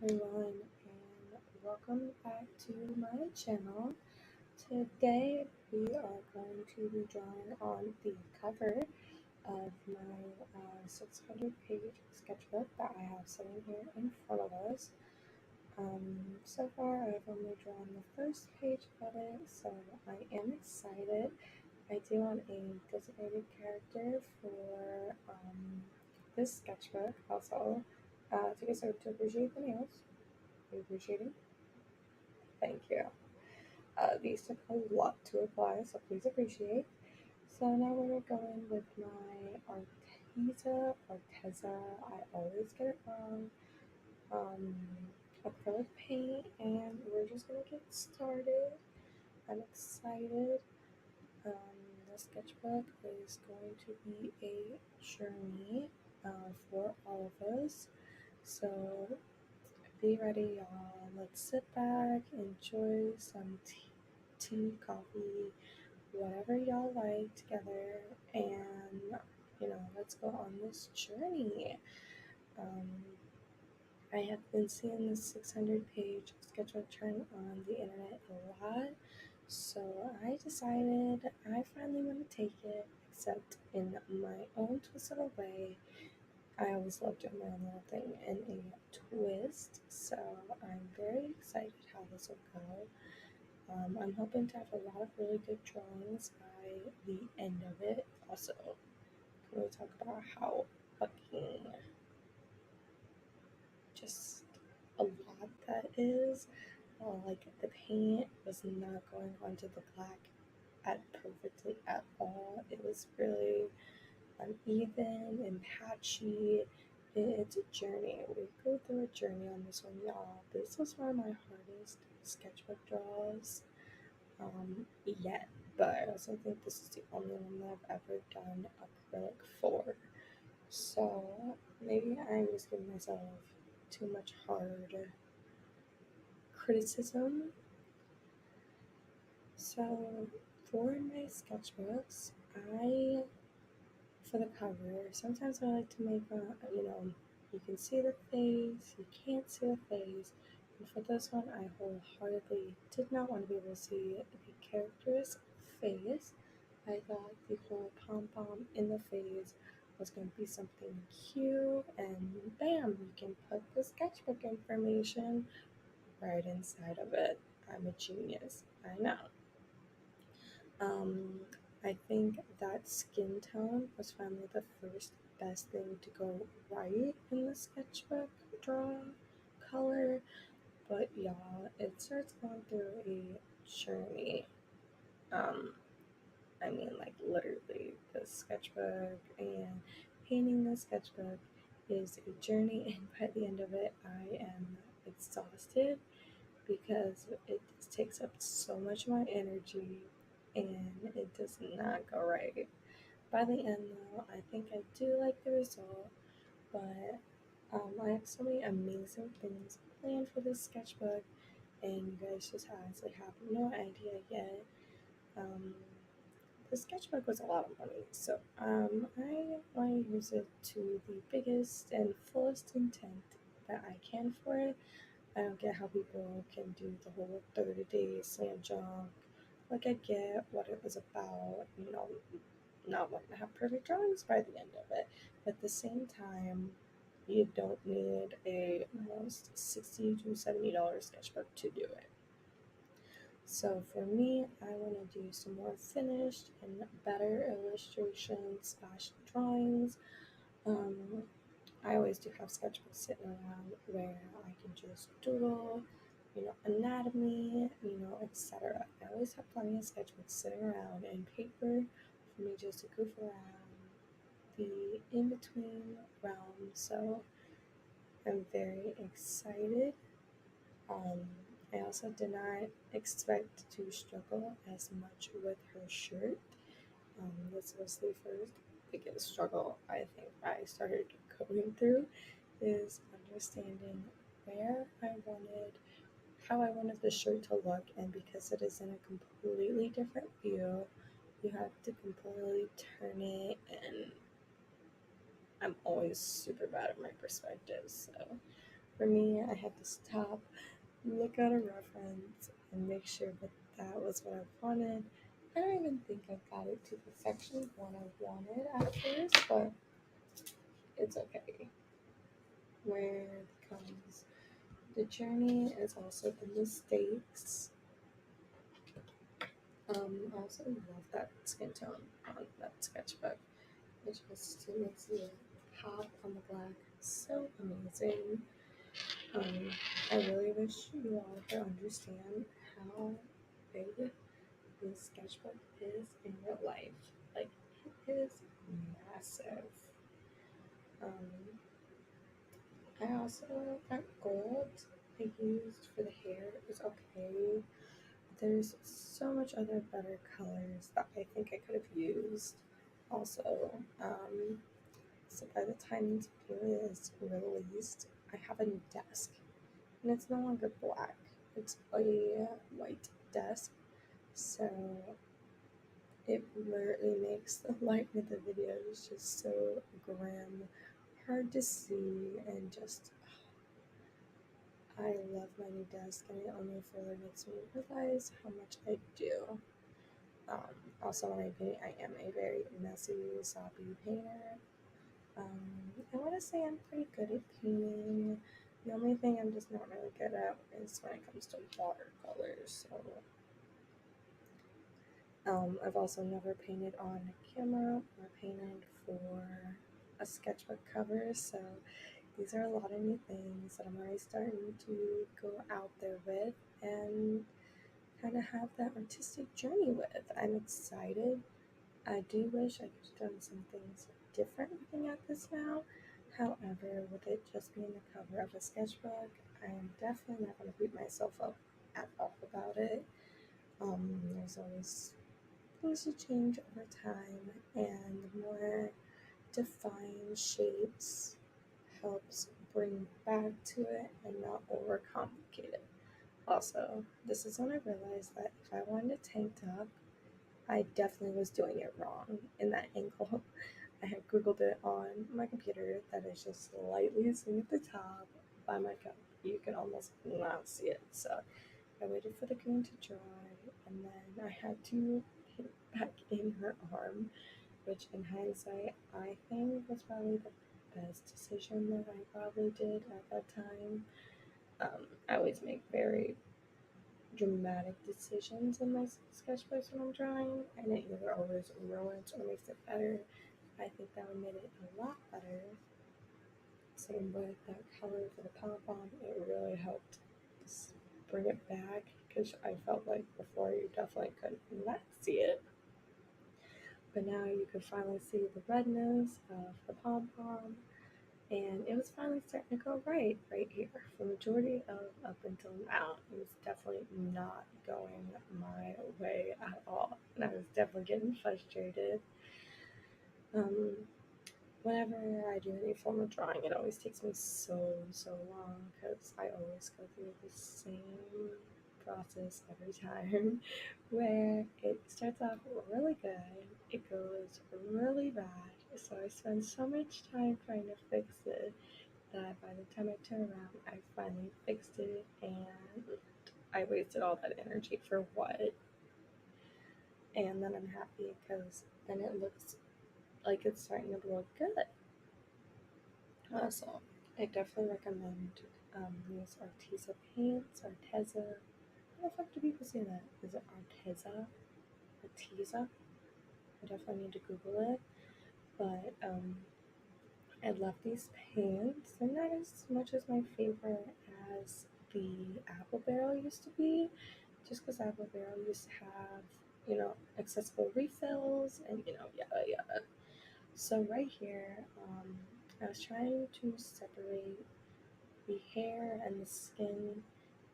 everyone, and welcome back to my channel. Today we are going to be drawing on the cover of my 600-page sketchbook that I have sitting here in front of us. So far I've only drawn the first page of it, so I am excited. I do want a designated character for this sketchbook also. Take a second to appreciate the nails. Are you appreciating? Thank you. These took a lot to apply, so please appreciate. So now we're going with my Arteza, I always get it wrong, um, acrylic paint, and we're just gonna get started. I'm excited. The sketchbook is going to be a journey for all of us. So be ready, y'all. Let's sit back, enjoy some tea, coffee, whatever y'all like together, and let's go on this journey. Um, I have been seeing this 600-page sketchbook trend on the internet a lot, so I decided I finally want to take it, except in my own twist of a way. I always love doing my own little thing in a twist, so I'm very excited how this will go. I'm hoping to have a lot of really good drawings by the end of it. Also, can we talk about how fucking just a lot that is? Like the paint was not going onto the black at perfectly at all. It was really uneven and patchy. It's a journey. We go through a journey on this one, y'all. This was one of my hardest sketchbook draws yet, but I also think this is the only one that I've ever done acrylic for. So maybe I'm just giving myself too much hard criticism. So for my sketchbooks, I for the cover, sometimes I like to make you can see the face, you can't see the face. And for this one, I wholeheartedly did not want to be able to see the character's face. I thought the whole pom pom in the face was going to be something cute, and bam, you can put the sketchbook information right inside of it. I'm a genius, I know. Um, I think that skin tone was finally the first best thing to go right in the sketchbook drawing color, but y'all, it starts going through a journey. Um, I mean, like literally, the sketchbook and painting the sketchbook is a journey, and by the end of it, I am exhausted because it just takes up so much of my energy and it does not go right. By the end, though, I think I do like the result, but I have so many amazing things planned for this sketchbook, and you guys just honestly have no idea yet. Um, the sketchbook was a lot of money, so I want to use it to the biggest and fullest intent that I can for it. I don't get how people can do the whole 30-day slam junk. Like, I get what it was about, not wanting to have perfect drawings by the end of it. But at the same time, you don't need a almost $60 to $70 sketchbook to do it. So for me, I want to do some more finished and better illustrations slash drawings. Um, I always do have sketchbooks sitting around where I can just doodle, anatomy, etc. I always have plenty of sketchbooks sitting around and paper for me just to goof around the in between realm. So I'm very excited. Um, I also did not expect to struggle as much with her shirt. This was the first biggest struggle I think I started going through is understanding where I wanted, how I wanted the shirt to look, and because it is in a completely different view, you have to completely turn it, and I'm always super bad at my perspective, so For me, I had to stop, look at a reference, and make sure that that was what I wanted. I don't even think I got it to perfection what I wanted at first, but it's okay. Where it comes, the journey is also the mistakes. I also love that skin tone on that sketchbook. It just makes the pop on the black so amazing. Um, I really wish you all could understand how big this sketchbook is in real life. Like, it is massive. Um, I also, that gold I used for the hair is okay. There's so much other better colors that I think I could have used. Also, so by the time this video is released, I have a new desk, and it's no longer black. It's a white desk, so it literally makes the light of the videos just so grim, hard to see, and just I love my new desk, and it only further makes me realize how much I do. Also, when I paint, I am a very messy, sloppy painter. I want to say I'm pretty good at painting. The only thing I'm just not really good at is when it comes to watercolors. So, I've also never painted on camera or painted for a sketchbook cover. So, these are a lot of new things that I'm already starting to go out there with and kind of have that artistic journey with. I'm excited. I do wish I could have done some things different looking at this now. However, with it just being the cover of a sketchbook, I am definitely not going to beat myself up at all about it. There's always things to change over time, and the more defined shapes helps bring back to it and not overcomplicate it. Also, this is when I realized that if I wanted a tank top, I definitely was doing it wrong in that angle. I had Googled it on my computer that is just slightly seen at the top by my cup. You can almost not see it. So I waited for the green to dry, and then I had to paint back in her arm, which in hindsight I think was probably the best decision that I probably did at that time. I always make very dramatic decisions in my sketchbooks when I'm drawing, and it either always ruins or makes it better. I think that one made it a lot better. Same with that color for the pom-pom, it really helped bring it back because I felt like before you definitely could not see it. But now you could finally see the redness of the pom-pom, and it was finally starting to go right here. For the majority of up until now, it was definitely not going my way at all, and I was definitely getting frustrated. Um, Whenever I do any form of drawing, it always takes me so long because I always go through the same process every time where it starts off really good, it goes really bad. So I spend so much time trying to fix it that by the time I turn around, I finally fixed it and I wasted all that energy for what? And then I'm happy because then it looks like it's starting to look good. So I definitely recommend these Arteza paints. Arteza. How the fuck do people say that? Is it Arteza? Arteza? I definitely need to Google it. But I love these paints. They're not as much as my favorite as the Apple Barrel used to be. Just because Apple Barrel used to have, accessible refills and, yada yada. So right here, I was trying to separate the hair and the skin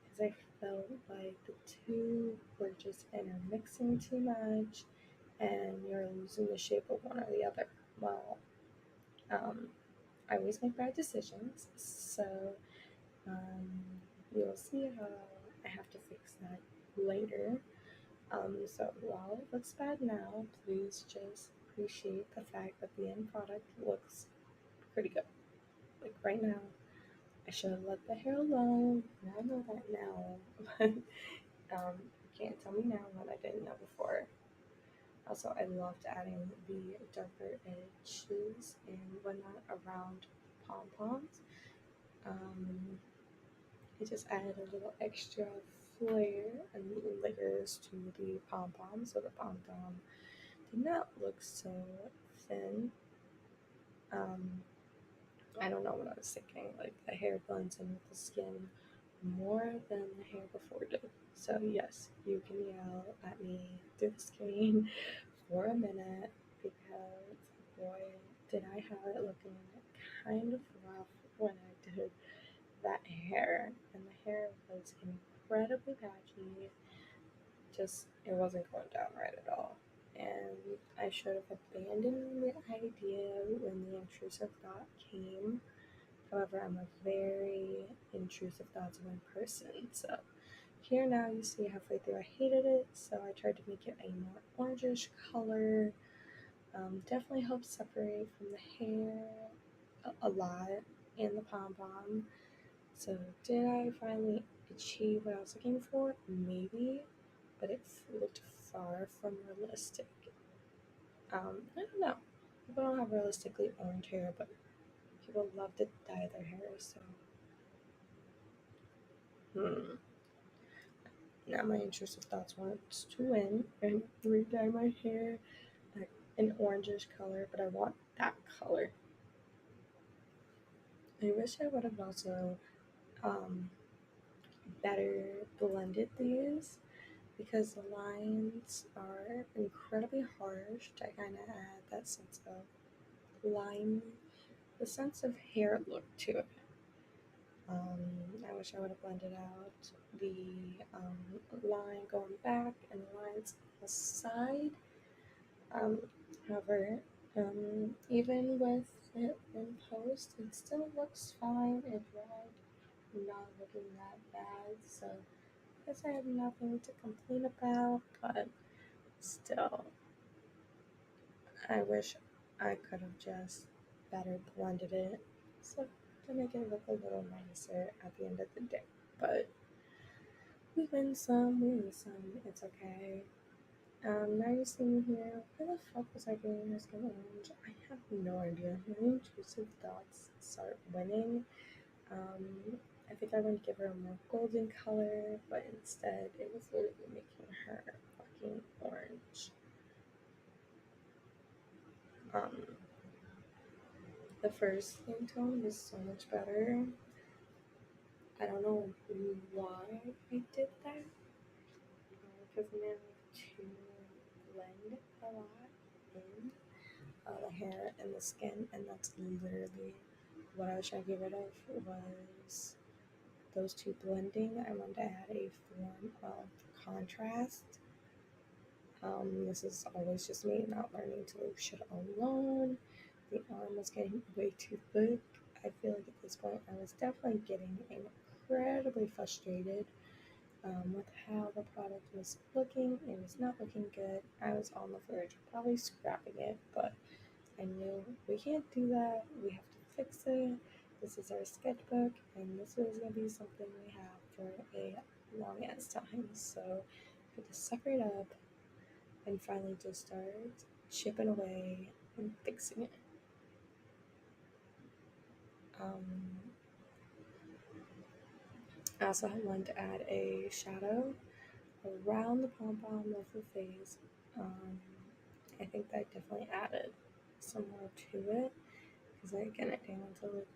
because I felt like the two were just intermixing too much and you're losing the shape of one or the other. Well, um, I always make bad decisions, so um, you'll see how I have to fix that later. So while it looks bad now, please just appreciate the fact that the end product looks pretty good. Like right now, I I should have let the hair alone. And I know that now, but you can't tell me now what I didn't know before. Also, I loved adding the darker edges and whatnot around pom poms. Um, it just added a little extra flair and layers to the pom pom, so the pom pom did not look so thin. Um, I don't know what I was thinking. Like the hair blends in with the skin more than the hair before did. So yes, you can yell at me through the screen for a minute because boy, did I have it looking kind of rough when I did that hair. And the hair was incredibly patchy. Just it wasn't going down right at all. And I should have abandoned the idea when the intrusive thought came. However, I'm a very intrusive thoughts of one person, so here now you see halfway through I hated it, so I tried to make it a more orangish color. Definitely helps separate from the hair a lot and the pom pom. So did I finally achieve what I was looking for? Maybe, but it looked far from realistic. I don't know. People don't have realistically orange hair, but people love to dye their hair, so now my intrusive thoughts wants to win and re-dye my hair like an orangish color, but I want that color. I wish I would have also um, better blended these because the lines are incredibly harsh to kind of add that sense of line, the sense of hair look to it. I wish I would have blended out the line going back and the lines on the side. Um, However, even with it in post, it still looks fine. It dried, not looking that bad. So I guess I have nothing to complain about, but still, I wish I could have just better blended it so to make it look a little nicer at the end of the day. But we win some, we lose some. It's okay. Now you see me here. Where the fuck was I getting this skin orange? I have no idea. My intrusive thoughts start winning. I think I would give her a more golden color, but instead it was literally making her fucking orange. Um, the first skin tone was so much better. I don't know why I did that. Because now I have to blend a lot in the hair and the skin, and that's literally what I was trying to get rid of was those two blending. I wanted to add a form of contrast. This is always just me not learning to leave shit alone. The arm was getting way too thick. I feel like at this point I was definitely getting incredibly frustrated with how the product was looking. It was not looking good. I was on the verge of probably scrapping it, but I knew we can't do that. We have to fix it. This is our sketchbook, and this is going to be something we have for a long ass time. So I had to sucker it up and finally just start chipping away and fixing it. I also wanted to add a shadow around the pom pom of the face. Um, I think that definitely added some more to it because again, I didn't want to look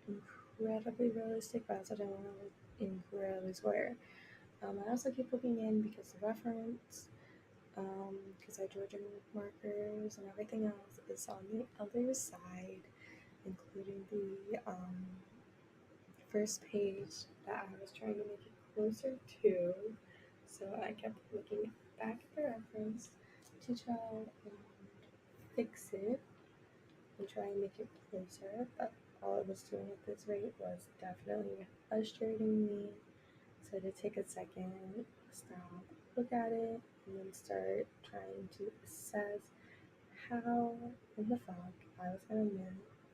incredibly realistic, but I also didn't want to look incredibly square. I also keep looking in because the reference, because our Georgian markers and everything else is on the other side, including the first page that I was trying to make it closer to. So I kept looking back at the reference to try and fix it and try and make it closer. But all it was doing at this rate was definitely frustrating me. So to take a second, stop, look at it, and then start trying to assess how in the fuck I was gonna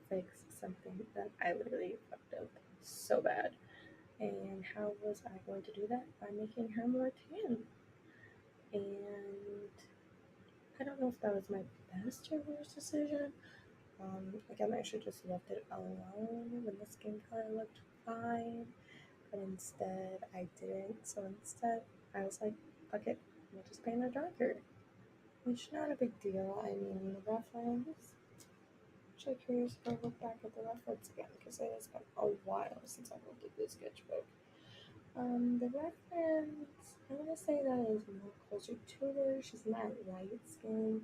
fix something that I literally fucked up. so bad. And how was I going to do that? By making her more tan. And I don't know if that was my best or worst decision. Again, I should just left it alone when the skin color looked fine, but instead I didn't. So instead, I was like, fuck it, we'll just paint her darker. Which not a big deal. I mean, the reference. Actually, curious if I look back at the reference again because it has been a while since I looked at this sketchbook. The reference, I want to say that is more closer to her. She's not light skin.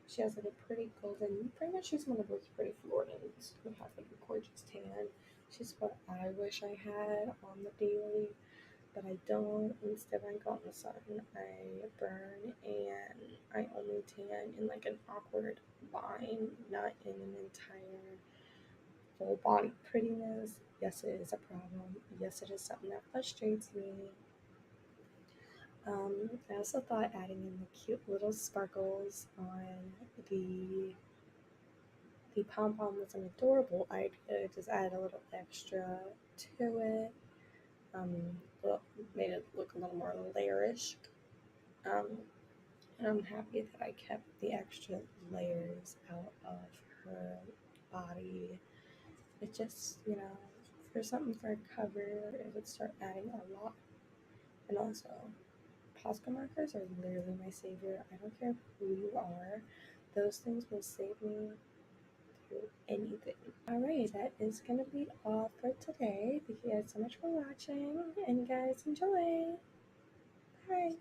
She has like a pretty golden, pretty much she's one of those pretty Floridians who have like a gorgeous tan. She's what I wish I had on the daily, but I don't. Instead, when I go out in the sun, I burn and I only tan in like an awkward line, not in an entire full body prettiness. Yes, it is a problem. Yes, it is something that frustrates me. I also thought adding in the cute little sparkles on the the pom pom was an adorable idea. Just add a little extra to it. Um, Made it look a little more layerish. Um, and I'm happy that I kept the extra layers out of her body. It just, for something for a cover, it would start adding a lot. And also, Posca markers are literally my savior. I don't care who you are, those things will save me through anything. Alright, that is gonna be all for today. Thank you guys so much for watching, and you guys enjoy. Bye.